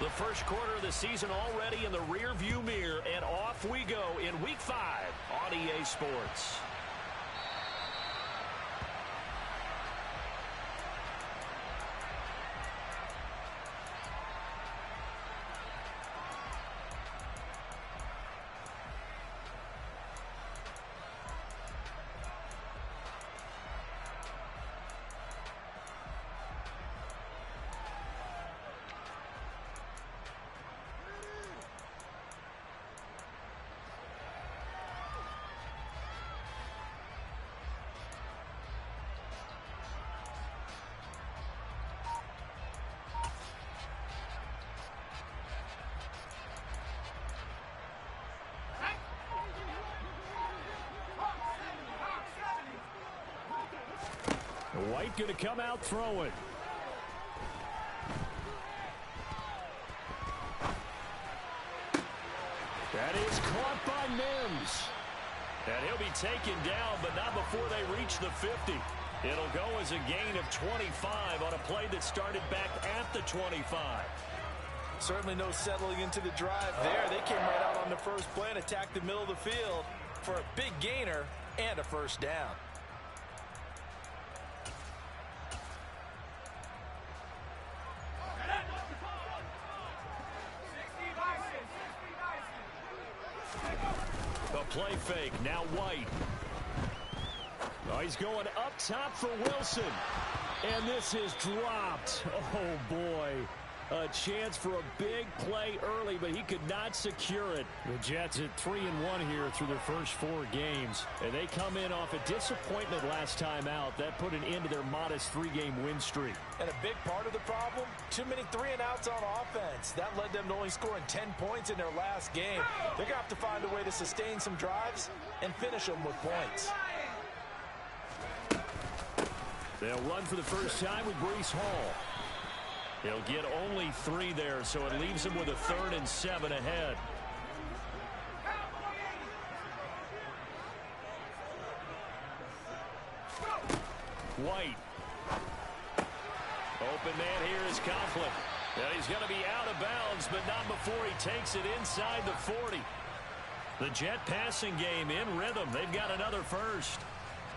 The first quarter of the season already in the rear-view mirror, and off we go in Week 5 on EA Sports. White going to come out throwing. That is caught by Mims. And he'll be taken down, but not before they reach the 50. It'll go as a gain of 25 on a play that started back at the 25. Certainly no settling into the drive there. They came right out on the first play and attacked the middle of the field for a big gainer and a first down. Play fake, now White. Oh, he's going up top for Wilson. And this is dropped. Oh, boy. A chance for a big play early, but he could not secure it. The Jets at 3-1 here through their first 4 games. And they come in off a disappointment last time out. That put an end to their modest 3-game win streak. And a big part of the problem, too many 3-and-outs on offense. That led them to only scoring 10 points in their last game. They're going to have to find a way to sustain some drives and finish them with points. They'll run for the first time with Breece Hall. He'll get only 3 there, so it leaves him with a 3rd and 7 ahead. White. Open man here is Conklin. And he's going to be out of bounds, but not before he takes it inside the 40. The Jet passing game in rhythm. They've got another first.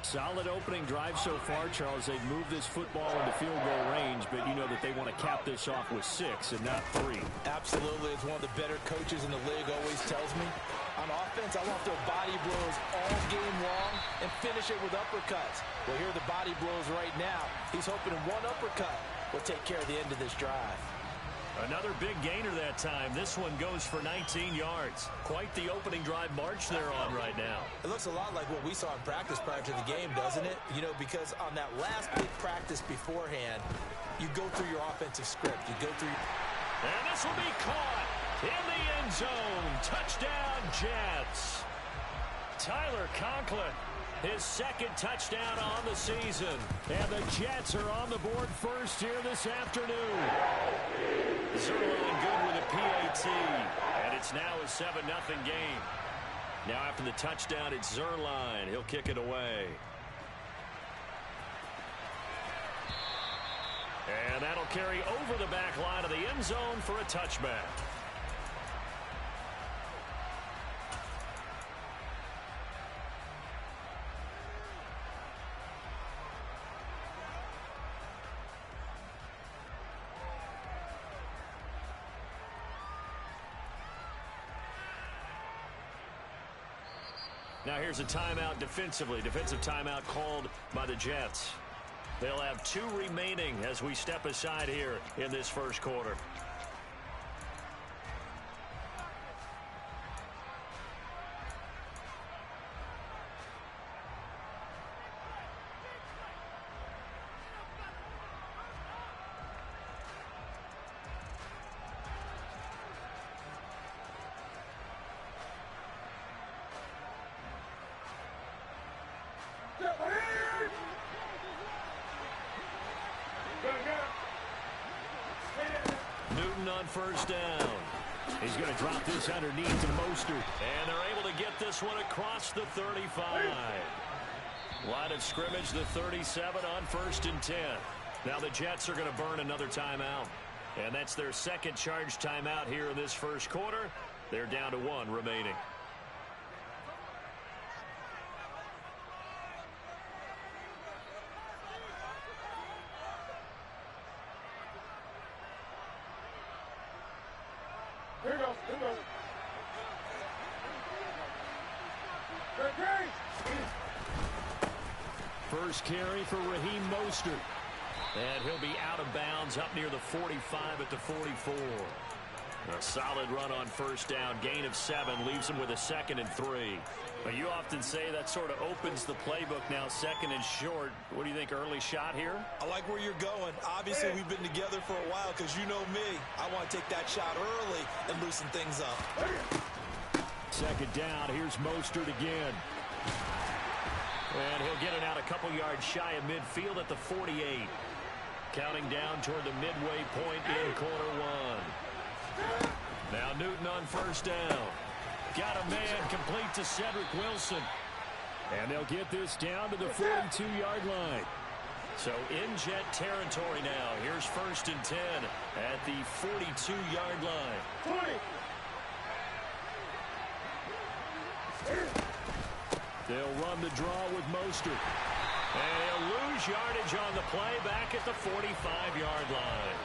Solid opening drive so far, Charles. They've moved this football into field goal range, but you know that they want to cap this off with 6 and not 3. Absolutely. As one of the better coaches in the league always tells me, on offense, I want to throw body blows all game long and finish it with uppercuts. Well, here are the body blows right now. He's hoping one uppercut will take care of the end of this drive. Another big gainer that time. This one goes for 19 yards. Quite the opening drive march they're on right now. It looks a lot like what we saw in practice prior to the game, doesn't it? You know, because on that last big practice beforehand, you go through your offensive script. You go through... And this will be caught in the end zone. Touchdown, Jets. Tyler Conklin, his 2nd touchdown on the season. And the Jets are on the board first here this afternoon. Zerline good with a PAT. And it's now a 7-0 game. Now after the touchdown, it's Zerline. He'll kick it away. And that'll carry over the back line of the end zone for a touchback. Now here's a timeout defensively. Defensive timeout called by the Jets. They'll have 2 remaining as we step aside here in this first quarter. Newton on first down. He's going to drop this underneath to Mostert. And they're able to get this one across the 35. Line of scrimmage, the 37 on 1st and 10. Now the Jets are going to burn another timeout. And that's their second charge timeout here in this first quarter. They're down to 1 remaining. Here we go. First carry for Raheem Mostert. And he'll be out of bounds up near the 45 at the 44. A solid run on first down. Gain of 7 leaves him with a 2nd and 3. But you often say that sort of opens the playbook now, 2nd and short. What do you think, early shot here? I like where you're going. Obviously, we've been together for a while because you know me. I want to take that shot early and loosen things up. 2nd down. Here's Mostert again. And he'll get it out a couple yards shy of midfield at the 48. Counting down toward the midway point in quarter 1. Now Newton on first down. Got a man complete to Cedric Wilson. And they'll get this down to the 42-yard line. So in jet territory now. Here's 1st and 10 at the 42-yard line. 20. They'll run the draw with Mostert. And he'll lose yardage on the play back at the 45-yard line.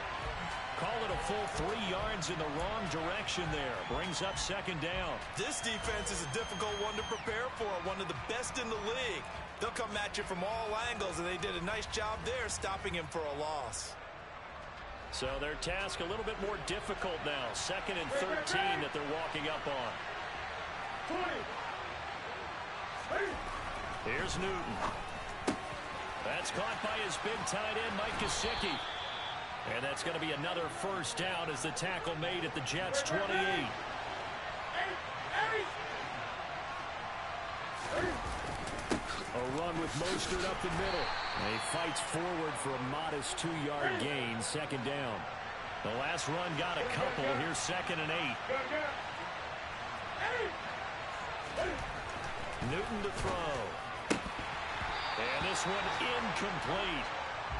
Call it a full 3 yards in the wrong direction there. Brings up 2nd down. This defense is a difficult one to prepare for. One of the best in the league. They'll come at you from all angles, and they did a nice job there stopping him for a loss. So their task a little bit more difficult now. 2nd and 13 that they're walking up on. 20. Here's Newton. That's caught by his big tight end, Mike Gesicki. And that's going to be another first down as the tackle made at the Jets' 28. A run with Mostert up the middle. And he fights forward for a modest 2-yard gain, 2nd down. The last run got a couple. Here's 2nd and 8. Newton to throw. And this one incomplete.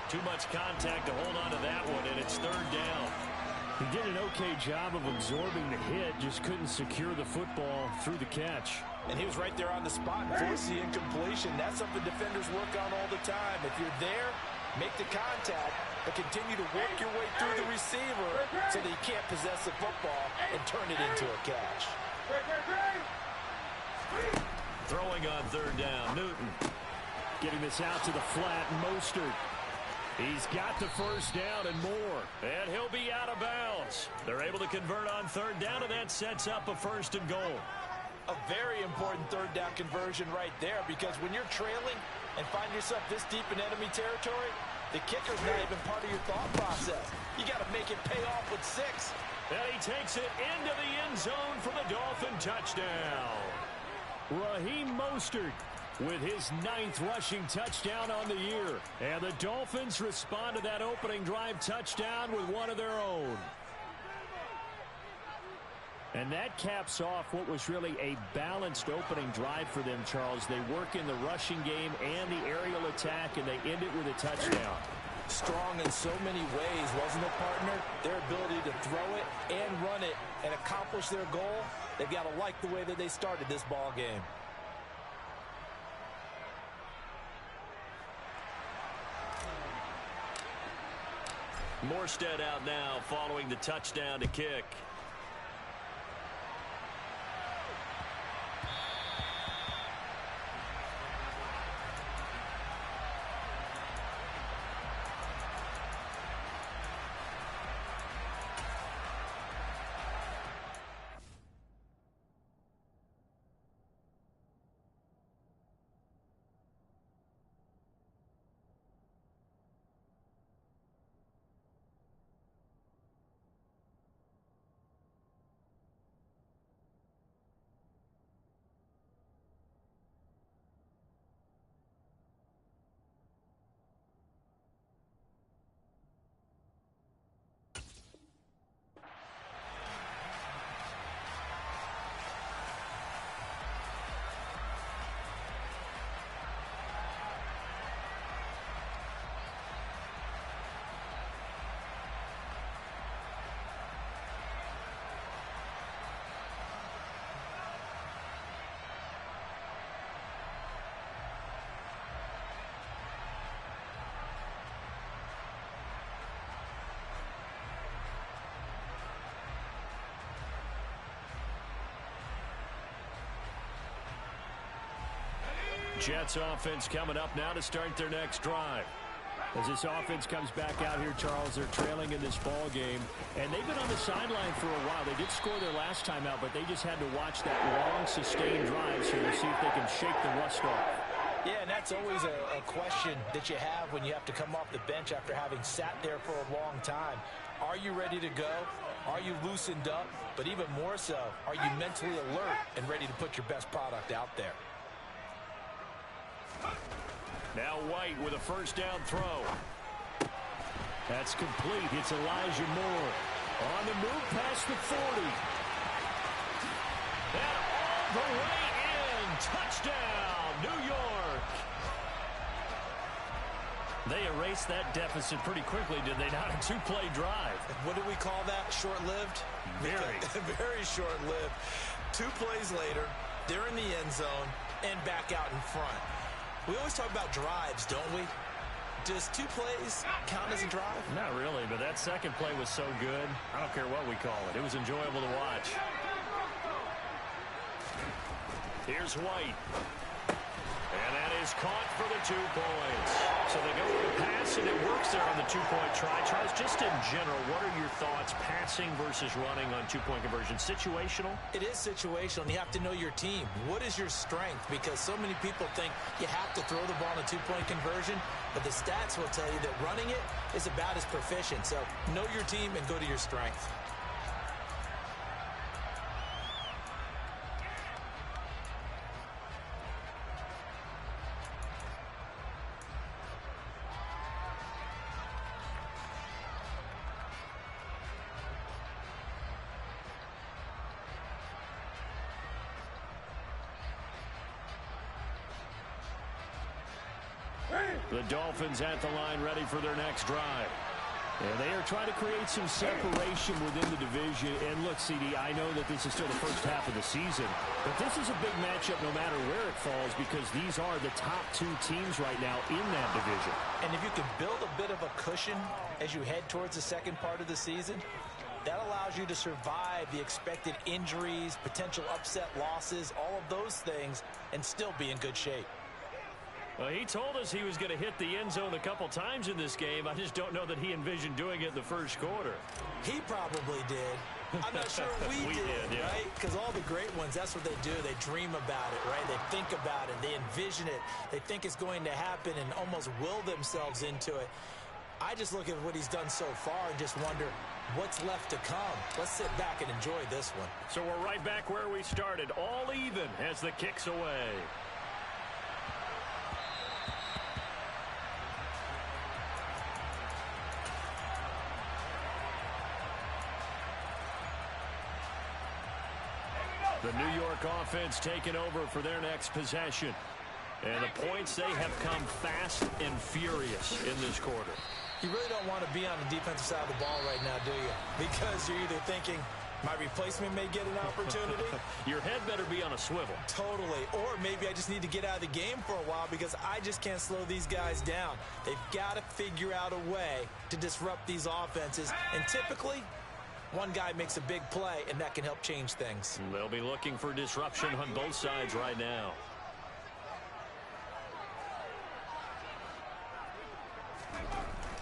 Too much contact to hold on to that one, and it's 3rd down. He did an okay job of absorbing the hit, just couldn't secure the football through the catch. And he was right there on the spot and forced the incompletion. That's something defenders work on all the time. If you're there, make the contact, but continue to work your way through the receiver so that you can't possess the football and turn it into a catch. Throwing on 3rd down, Newton. Getting this out to the flat, Mostert. He's got the first down and more. And he'll be out of bounds. They're able to convert on 3rd down, and that sets up a 1st and goal. A very important 3rd down conversion right there, because when you're trailing and find yourself this deep in enemy territory, the kicker's not even part of your thought process. You got to make it pay off with 6. And he takes it into the end zone for the Dolphin touchdown. Raheem Mostert with his 9th rushing touchdown on the year. And the Dolphins respond to that opening drive touchdown with one of their own. And that caps off what was really a balanced opening drive for them, Charles. They work in the rushing game and the aerial attack, and they end it with a touchdown. Strong in so many ways, wasn't it, partner? Their ability to throw it and run it and accomplish their goal, they've got to like the way that they started this ball game. Morstead out now following the touchdown to kick. Jets offense coming up now to start their next drive. As this offense comes back out here, Charles, they're trailing in this ball game, and they've been on the sideline for a while. They did score their last time out, but they just had to watch that long, sustained drive, so we'll see if they can shake the rust off. Yeah, and that's always a question that you have when you have to come off the bench after having sat there for a long time. Are you ready to go? Are you loosened up? But even more so, are you mentally alert and ready to put your best product out there? Now White with a first down throw. That's complete. It's Elijah Moore. On the move past the 40. And all the way in. Touchdown, New York. They erased that deficit pretty quickly, did they not? A two-play drive. What do we call that? Short-lived? Very. Very short-lived. 2 plays later, they're in the end zone and back out in front. We always talk about drives, don't we? Does 2 plays count as a drive? Not really, but that second play was so good. I don't care what we call it. It was enjoyable to watch. Here's White. And that is caught for the 2 points. So they go with a pass, and it works there on the 2-point try. Charles, just in general, what are your thoughts passing versus running on 2-point conversion? Situational? It is situational, and you have to know your team. What is your strength? Because so many people think you have to throw the ball in a 2-point conversion, but the stats will tell you that running it is about as proficient. So know your team and go to your strength. The Dolphins at the line ready for their next drive. And they are trying to create some separation within the division. And look, CD, I know that this is still the first half of the season, but this is a big matchup no matter where it falls because these are the top 2 teams right now in that division. And if you can build a bit of a cushion as you head towards the second part of the season, that allows you to survive the expected injuries, potential upset losses, all of those things, and still be in good shape. Well, he told us he was going to hit the end zone a couple times in this game. I just don't know that he envisioned doing it in the first quarter. He probably did. I'm not sure we did, yeah. right? Because all the great ones, that's what they do. They dream about it, right? They think about it. They envision it. They think it's going to happen and almost will themselves into it. I just look at what he's done so far and just wonder what's left to come. Let's sit back and enjoy this one. So we're right back where we started, all even as the kick's away. The New York offense taking over for their next possession. And the points, they have come fast and furious in this quarter. You really don't want to be on the defensive side of the ball right now, do you? Because you're either thinking, my replacement may get an opportunity. Your head better be on a swivel. Totally. Or maybe I just need to get out of the game for a while because I just can't slow these guys down. They've got to figure out a way to disrupt these offenses. And typically, one guy makes a big play, and that can help change things. They'll be looking for disruption on both sides right now.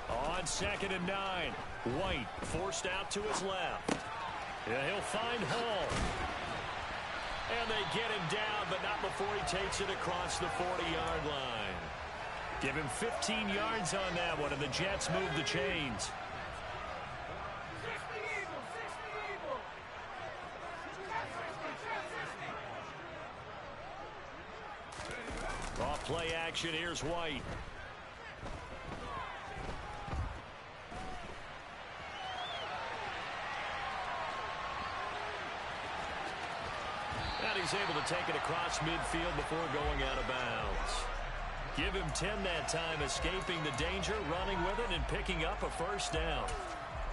On 2nd and 9, White forced out to his left. Yeah, he'll find Hall. And they get him down, but not before he takes it across the 40-yard line. Give him 15 yards on that one, and the Jets move the chains. Off play action, here's White. And he's able to take it across midfield before going out of bounds. Give him 10 that time, escaping the danger, running with it, and picking up a first down.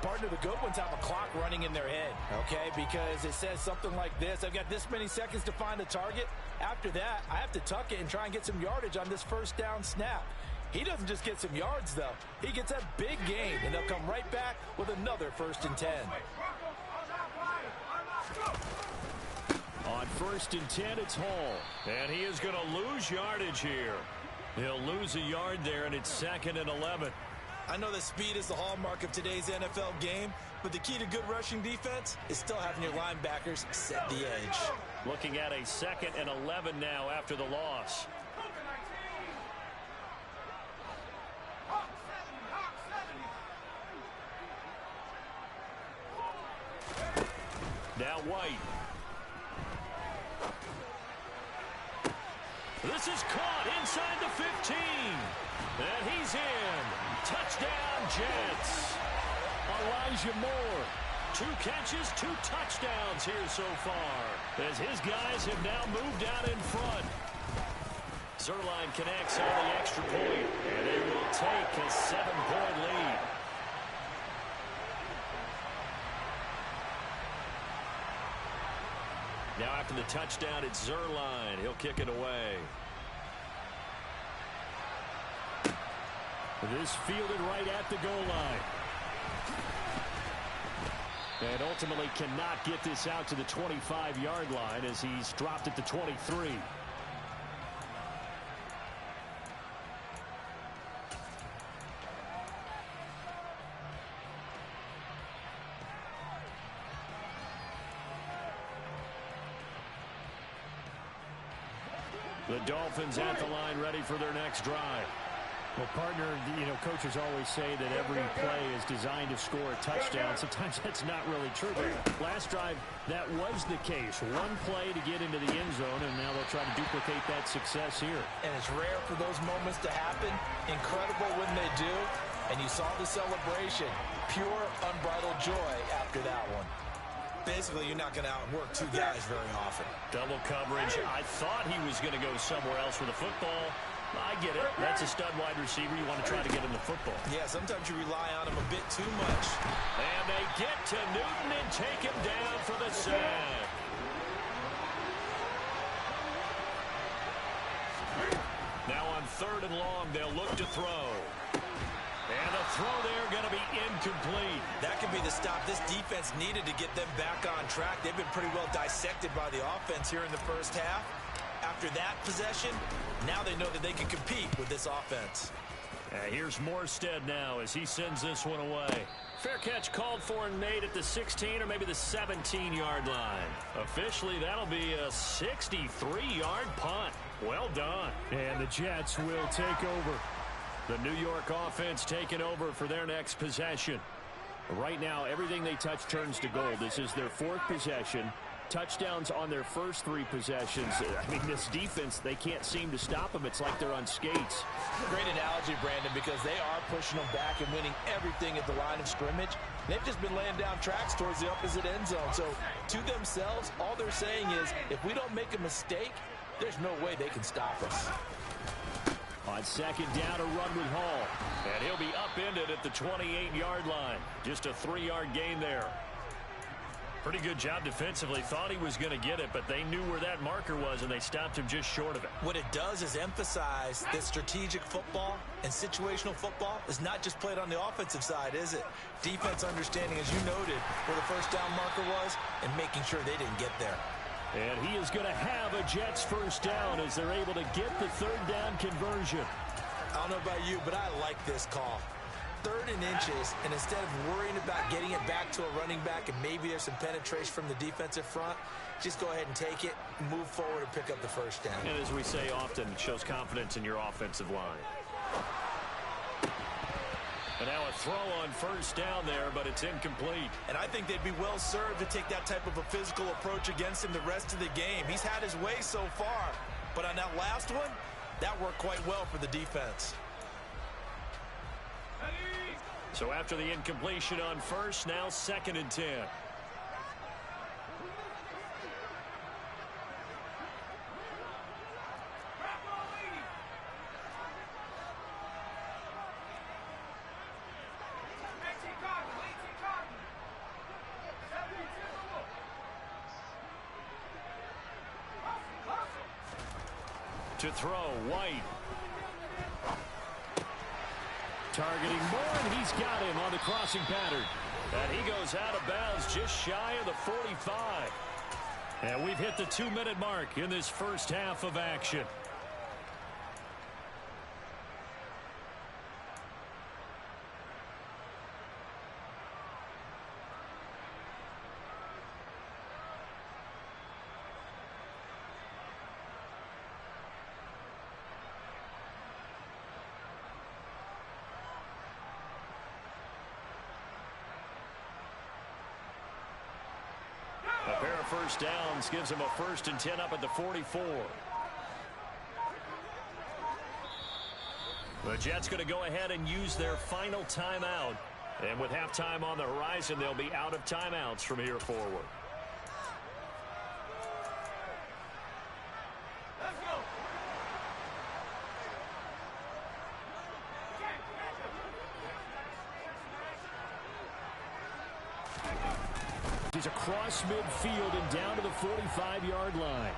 Partner, the good ones have a clock running in their head, okay? Because it says something like this. I've got this many seconds to find a target. After that, I have to tuck it and try and get some yardage on this first down snap. He doesn't just get some yards, though. He gets a big gain, and they'll come right back with another 1st and 10. On 1st 1st and 10, it's Hall. And he is going to lose yardage here. He'll lose a yard there, and it's 2nd and 11. I know that speed is the hallmark of today's NFL game, but the key to good rushing defense is still having your linebackers set the edge. Looking at a 2nd and 11 now after the loss. Now White. This is caught inside the 15. And he's in. Touchdown, Jets. Elijah Moore. 2 catches, 2 touchdowns here so far, as his guys have now moved out in front. Zerline connects on the extra point, and they will take a 7-point lead. Now after the touchdown, it's Zerline. He'll kick it away. This fielded right at the goal line. And ultimately cannot get this out to the 25-yard line as he's dropped at the 23. The Dolphins at the line, ready for their next drive. Well, partner, coaches always say that every play is designed to score a touchdown. Sometimes that's not really true. But last drive, that was the case. One play to get into the end zone, and now they'll try to duplicate that success here. And it's rare for those moments to happen. Incredible when they do. And you saw the celebration. Pure, unbridled joy after that one. Basically, you're not going to outwork 2 guys very often. Double coverage. I thought he was going to go somewhere else with the football. I get it. That's a stud wide receiver. You want to try to get him the football. Yeah, sometimes you rely on him a bit too much. And they get to Newton and take him down for the sack. Now on 3rd and long, they'll look to throw. And the throw there going to be incomplete. That could be the stop this defense needed to get them back on track. They've been pretty well dissected by the offense here in the first half. After that possession, now they know that they can compete with this offense. Here's Morstead now as he sends this one away. Fair catch called for and made at the 16 or maybe the 17-yard line. Officially, that'll be a 63-yard punt. Well done. And the Jets will take over. The New York offense taking over for their next possession. Right now, everything they touch turns to gold. This is their 4th possession. Touchdowns on their first 3 possessions. I mean, this defense, they can't seem to stop them. It's like they're on skates. Great analogy, Brandon, because they are pushing them back and winning everything at the line of scrimmage. They've just been laying down tracks towards the opposite end zone. So, to themselves, all they're saying is, if we don't make a mistake, there's no way they can stop us. On 2nd down, a run with Hall. And he'll be upended at the 28-yard line. Just a 3-yard gain there. Pretty good job defensively. Thought he was going to get it, but they knew where that marker was, and they stopped him just short of it. What it does is emphasize that strategic football and situational football is not just played on the offensive side, is it? Defense understanding, as you noted, where the first down marker was and making sure they didn't get there. And he is going to have a Jets first down as they're able to get the 3rd down conversion. I don't know about you, but I like this call. 3rd and inches, and instead of worrying about getting it back to a running back and maybe there's some penetration from the defensive front, just go ahead and take it, move forward, and pick up the first down. And as we say often, it shows confidence in your offensive line. And now a throw on first down there, but it's incomplete. And I think they'd be well served to take that type of a physical approach against him the rest of the game. He's had his way so far, but on that last one, that worked quite well for the defense. So after the incompletion on first, now 2nd and 10. To throw, White. Targeting Moore, and he's got him on the crossing pattern. And he goes out of bounds just shy of the 45. And we've hit the 2-minute mark in this first half of action. A pair of first downs gives them a 1st and 10 up at the 44. The Jets going to go ahead and use their final timeout. And with halftime on the horizon, they'll be out of timeouts from here forward. He's across midfield and down to the 45-yard line.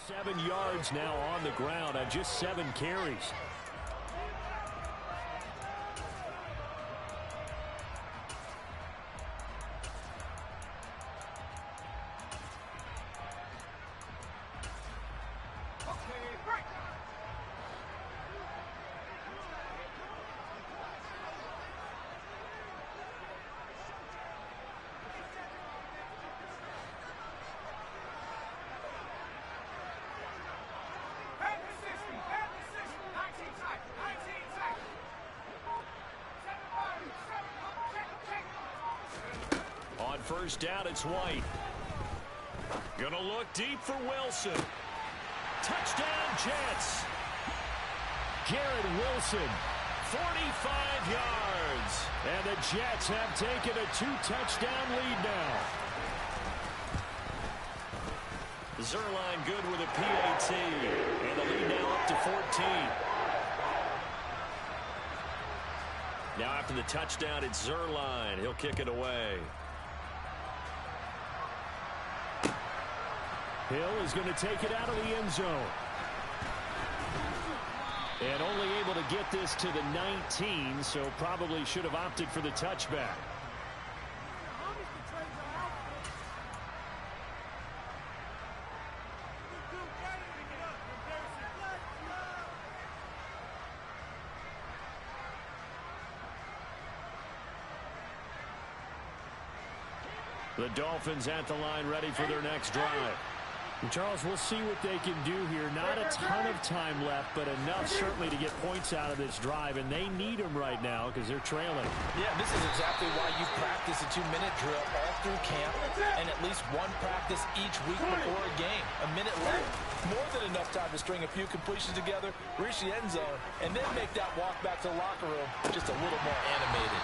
Seven yards now on the ground on just 7 carries. First down, it's White. Gonna look deep for Wilson. Touchdown, Jets. Garrett Wilson, 45 yards. And the Jets have taken a 2-touchdown lead now. Zerline good with a PAT. And the lead now up to 14. Now after the touchdown, it's Zerline. He'll kick it away. Hill is going to take it out of the end zone. And only able to get this to the 19, so probably should have opted for the touchback. The Dolphins at the line ready for their next drive. And Charles, we'll see what they can do here. Not a ton of time left, but enough certainly to get points out of this drive, and they need them right now because they're trailing. Yeah, this is exactly why you practice a 2-minute drill all through camp and at least one practice each week before a game. A minute left, more than enough time to string a few completions together, reach the end zone, and then make that walk back to the locker room just a little more animated.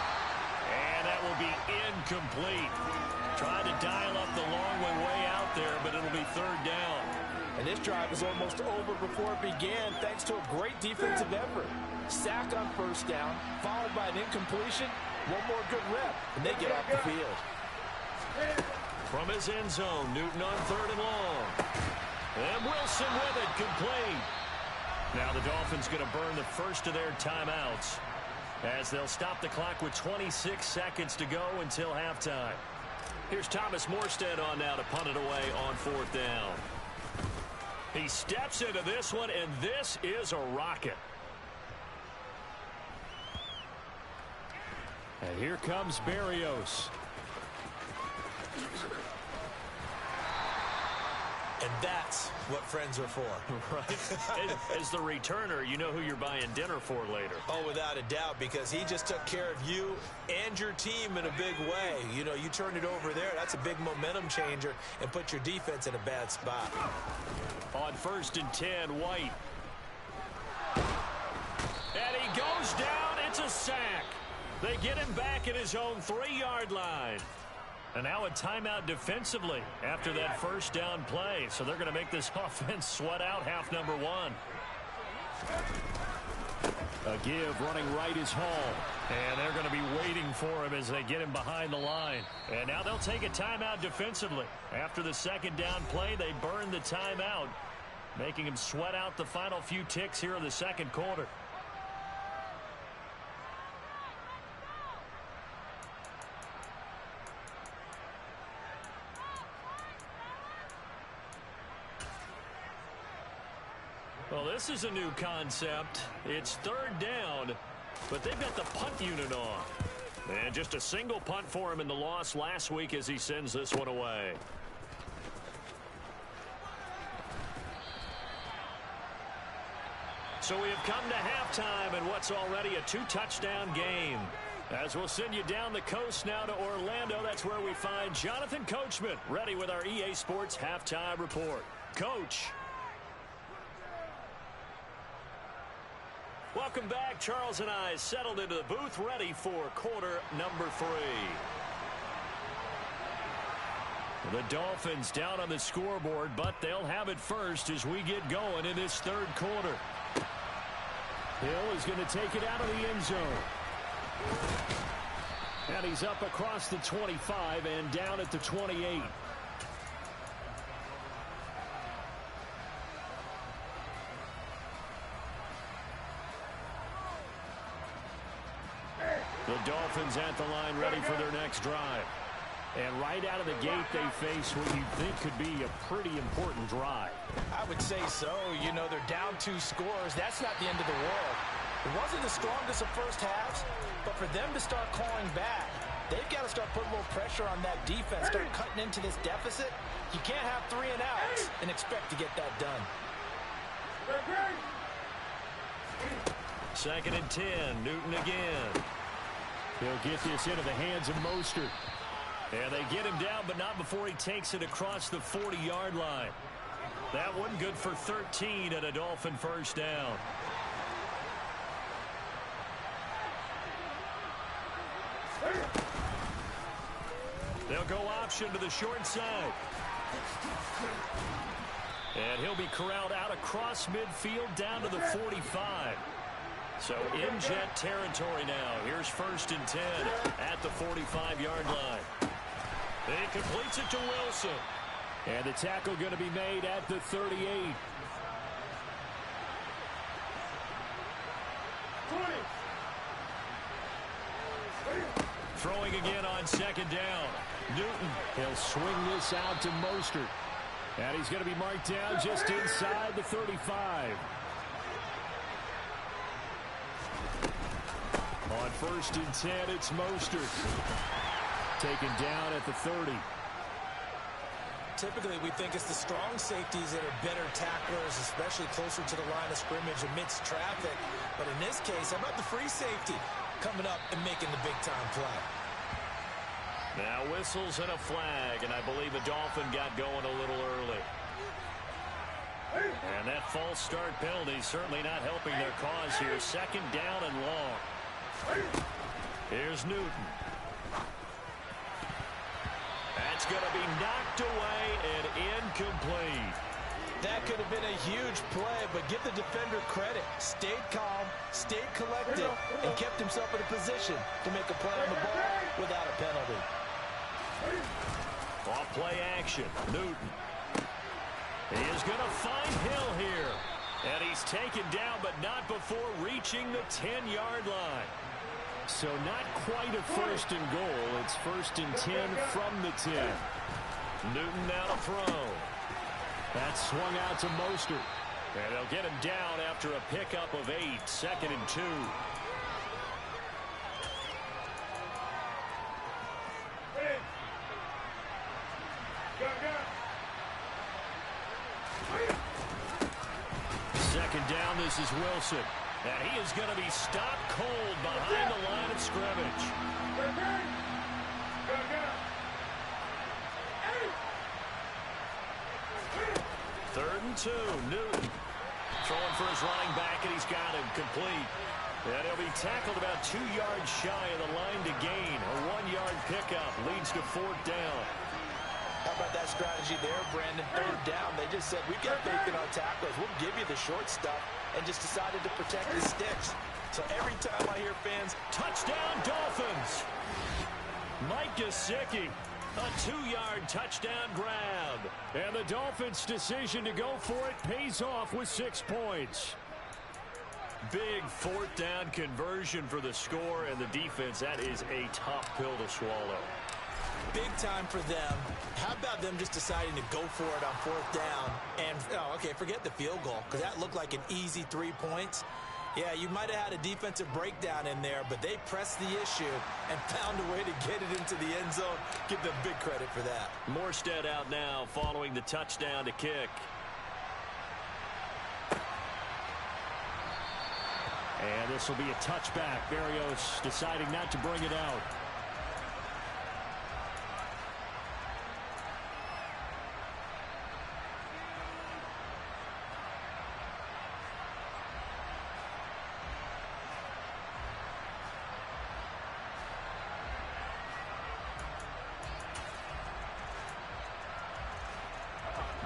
And that will be incomplete. Trying to dial up the long way out there, but it'll be 3rd down. And this drive was almost over before it began thanks to a great defensive effort. Sack on 1st down, followed by an incompletion. One more good rep, and they get off the field. From his end zone, Newton on 3rd and long. And Wilson with it, complete. Now the Dolphins going to burn the first of their timeouts as they'll stop the clock with 26 seconds to go until halftime. Here's Thomas Morstead on now to punt it away on 4th down. He steps into this one, and this is a rocket. And here comes Berrios. And that's what friends are for. Right. As the returner, you know who you're buying dinner for later. Oh, without a doubt, because he just took care of you and your team in a big way. You know, you turned it over there. That's a big momentum changer and put your defense in a bad spot. On 1st and 10, White. First down, it's a sack. They get him back at his own 3-yard line. And now a timeout defensively after that first down play. So they're going to make this offense sweat out half number 1. A give running right is Hall. And they're going to be waiting for him as they get him behind the line. And now they'll take a timeout defensively. After the second down play, they burn the timeout, making him sweat out the final few ticks here in the second quarter. Well, this is a new concept. It's third down, but they've got the punt unit on. And just a single punt for him in the loss last week as he sends this one away. So we have come to halftime in what's already a 2-touchdown game. As we'll send you down the coast now to Orlando, that's where we find Jonathan Coachman ready with our EA Sports Halftime Report. Coach. Welcome back. Charles and I settled into the booth ready for quarter number 3. The Dolphins down on the scoreboard, but they'll have it first as we get going in this third quarter. Hill is going to take it out of the end zone. And he's up across the 25 and down at the 28. The Dolphins at the line ready for their next drive. And right out of the gate, they face what you think could be a pretty important drive. I would say so. You know, they're down 2 scores. That's not the end of the world. It wasn't the strongest of first halves, but for them to start clawing back, they've got to start putting a little pressure on that defense, start cutting into this deficit. You can't have 3 and outs and expect to get that done. Second and 10, Newton again. He'll get this into the hands of Mostert. And they get him down, but not before he takes it across the 40-yard line. That one good for 13 at a Dolphin first down. They'll go option to the short side. And he'll be corralled out across midfield down to the 45. So in jet territory now. Here's first and 10 at the 45-yard line. He completes it to Wilson. And the tackle going to be made at the 38. 20. Throwing again on second down. Newton. He'll swing this out to Mostert. And he's going to be marked down just inside the 35. On first and 10, it's Mostert. Taken down at the 30. Typically, we think it's the strong safeties that are better tacklers, especially closer to the line of scrimmage amidst traffic. But in this case, how about the free safety coming up and making the big-time play? Now whistles and a flag, and I believe the Dolphin got going a little early. And that false start penalty certainly not helping their cause here. Second down and long. Here's Newton. That's going to be knocked away and incomplete. That could have been a huge play, but give the defender credit. Stayed calm, stayed collected, and kept himself in a position to make a play on the ball without a penalty. Off play action. Newton. He is going to find Hill here. And he's taken down, but not before reaching the 10-yard line. So not quite a first and goal. It's first and 10 from the 10. Newton now to throw. That's swung out to Mostert. And they'll get him down after a pickup of 8. Second and 2. Second down, this is Wilson. And he is going to be stopped cold behind the line of scrimmage. Third and 2, Newton. Throwing for his running back, and he's got him complete. And he'll be tackled about 2 yards shy of the line to gain. A 1-yard pickup leads to 4th down. How about that strategy there, Brandon? 3rd down. They just said, we've got faith in our tacklers. We'll give you the short stuff, and just decided to protect the sticks. So every time I hear fans, touchdown Dolphins. Mike Gesicki, a 2-yard touchdown grab. And the Dolphins' decision to go for it pays off with 6 points. Big 4th down conversion for the score, and the defense, that is a tough pill to swallow. Big time for them. How about them just deciding to go for it on 4th down? And, okay, forget the field goal, because that looked like an easy 3 points. Yeah, you might have had a defensive breakdown in there, but they pressed the issue and found a way to get it into the end zone. Give them big credit for that. Morstead out now following the touchdown to kick. And this will be a touchback. Berrios deciding not to bring it out.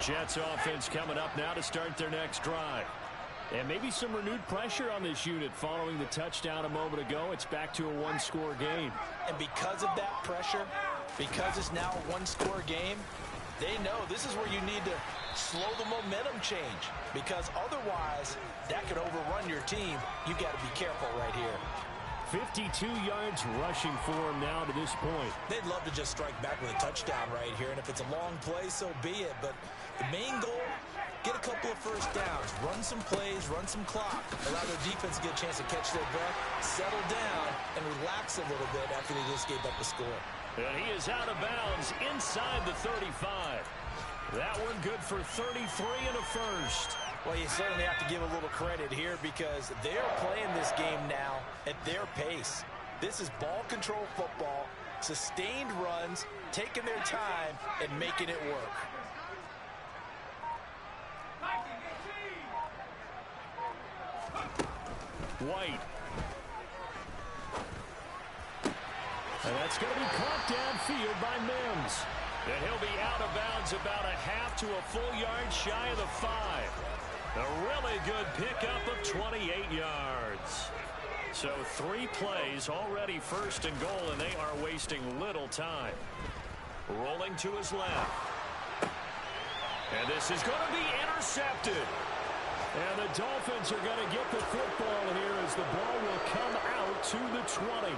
Jets offense coming up now to start their next drive. And maybe some renewed pressure on this unit following the touchdown a moment ago. It's back to a 1-score game. And because of that pressure, because it's now a 1-score game, they know this is where you need to slow the momentum change. Because otherwise, that could overrun your team. You got to be careful right here. 52 yards rushing for him now to this point. They'd love to just strike back with a touchdown right here. And if it's a long play, so be it. But the main goal, get a couple of first downs, run some plays, run some clock, allow their defense to get a chance to catch their breath, settle down, and relax a little bit after they just gave up the score. And he is out of bounds inside the 35. That one good for 33 and a first. Well, you certainly have to give a little credit here because they're playing this game now at their pace. This is ball control football, sustained runs, taking their time, and making it work. White. And that's going to be caught downfield by Mims. And he'll be out of bounds about a half to a full yard shy of the 5. A really good pickup of 28 yards. So 3 plays already 1st and goal, and they are wasting little time. Rolling to his left. And this is going to be intercepted. And the Dolphins are going to get the football here as the ball will come out to the 20.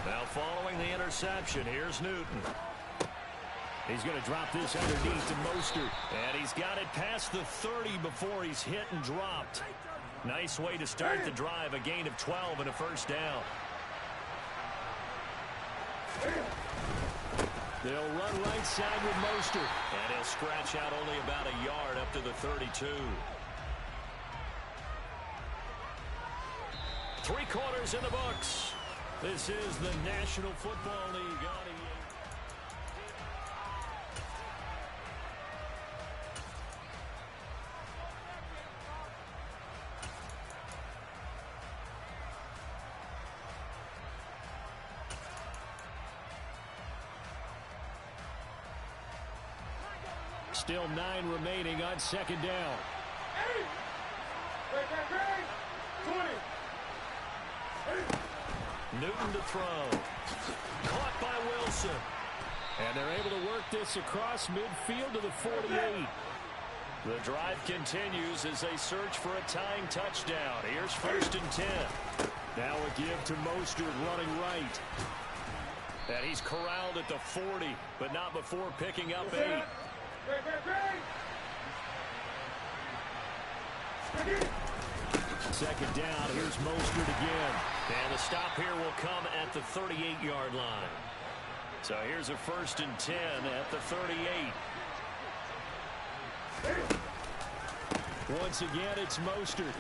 Now following the interception, here's Newton. He's going to drop this underneath to Mostert. And he's got it past the 30 before he's hit and dropped. Nice way to start the drive, a gain of 12 and a first down. They'll run right side with Mostert. And he'll scratch out only about a yard up to the 32. 3 quarters in the books. This is the National Football League on EA. Still 9 remaining on 2nd down. Newton to throw. Caught by Wilson. And they're able to work this across midfield to the 48. The drive continues as they search for a tying touchdown. Here's 1st and 10. Now a give to Mostert running right. And he's corralled at the 40, but not before picking up 8. 2nd down. Here's Mostert again. And the stop here will come at the 38-yard line. So here's a 1st and 10 at the 38. Once again, it's Mostert.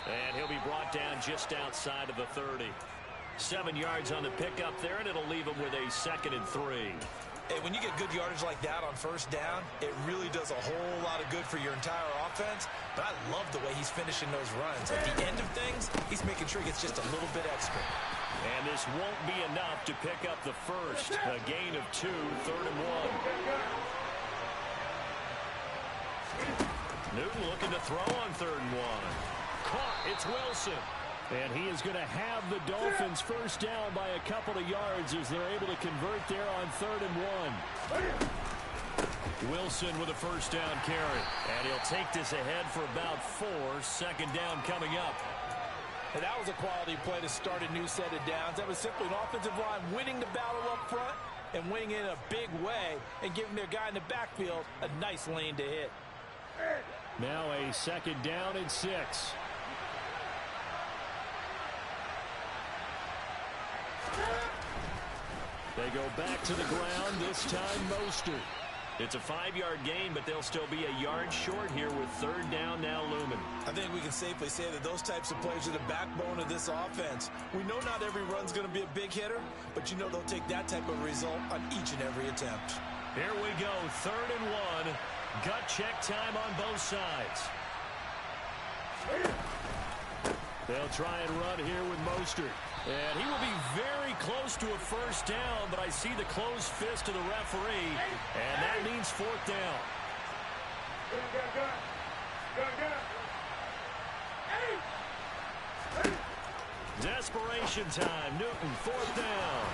And he'll be brought down just outside of the 30. 7 yards on the pickup there, and it'll leave him with a 2nd and 3. Hey, when you get good yardage like that on first down, it really does a whole lot of good for your entire offense. But I love the way he's finishing those runs. At the end of things, he's making sure he gets just a little bit extra. And this won't be enough to pick up the first. A gain of 2, 3rd and 1. Newton looking to throw on 3rd and 1. Caught. It's Wilson. And he is going to have the Dolphins first down by a couple of yards as they're able to convert there on 3rd and 1. Wilson with a first down carry. And he'll take this ahead for about 4. 2nd down coming up. And that was a quality play to start a new set of downs. That was simply an offensive line winning the battle up front and winning it in a big way and giving their guy in the backfield a nice lane to hit. Now a 2nd down and 6. They go back to the ground, this time Mostert. It's a 5-yard gain, but they'll still be a yard short here with 3rd down now looming. I think we can safely say that those types of plays are the backbone of this offense. We know not every run's going to be a big hitter, but you know they'll take that type of result on each and every attempt. Here we go, 3rd and 1. Gut check time on both sides. They'll try and run here with Mostert. And he will be very close to a first down, but I see the closed fist of the referee, and that means 4th down. Desperation time. Newton, 4th down.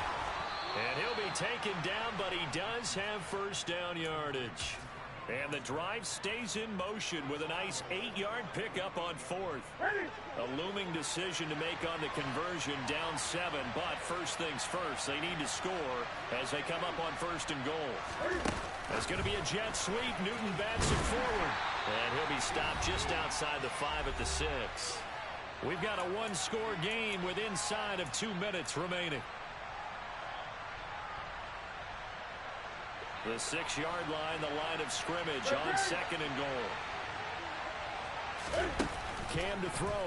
And he'll be taken down, but he does have first down yardage. And the drive stays in motion with a nice 8-yard pickup on 4th. A looming decision to make on the conversion, down 7. But first things first, they need to score as they come up on 1st and goal. It's going to be a jet sweep. Newton bats it forward. And he'll be stopped just outside the 5 at the 6. We've got a 1-score game with inside of 2 minutes remaining. The 6-yard line, the line of scrimmage on 2nd and goal. Cam to throw.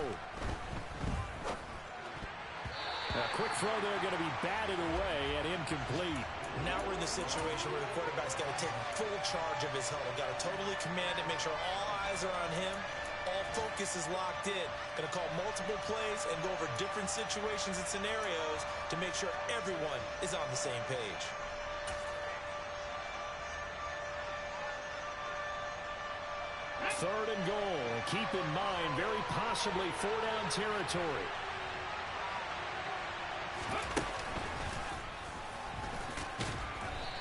A quick throw there going to be batted away and incomplete. Now we're in the situation where the quarterback's got to take full charge of his huddle. Got to totally command it, make sure all eyes are on him. All focus is locked in. Going to call multiple plays and go over different situations and scenarios to make sure everyone is on the same page. Third and goal. Keep in mind, very possibly 4-down territory.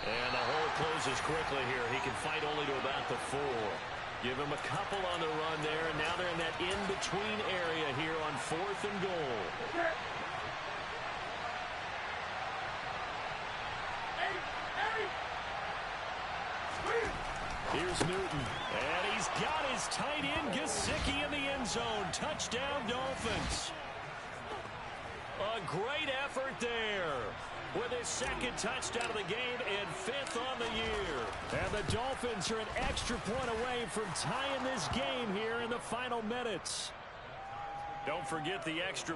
And the hole closes quickly here. He can fight only to about the 4. Give him a couple on the run there, and now they're in that in-between area here on 4th and goal. Here's Newton, and he's got his tight end Gesicki in the end zone. Touchdown, Dolphins. A great effort there with his 2nd touchdown of the game and 5th on the year. And the Dolphins are an extra point away from tying this game here in the final minutes. Don't forget the extra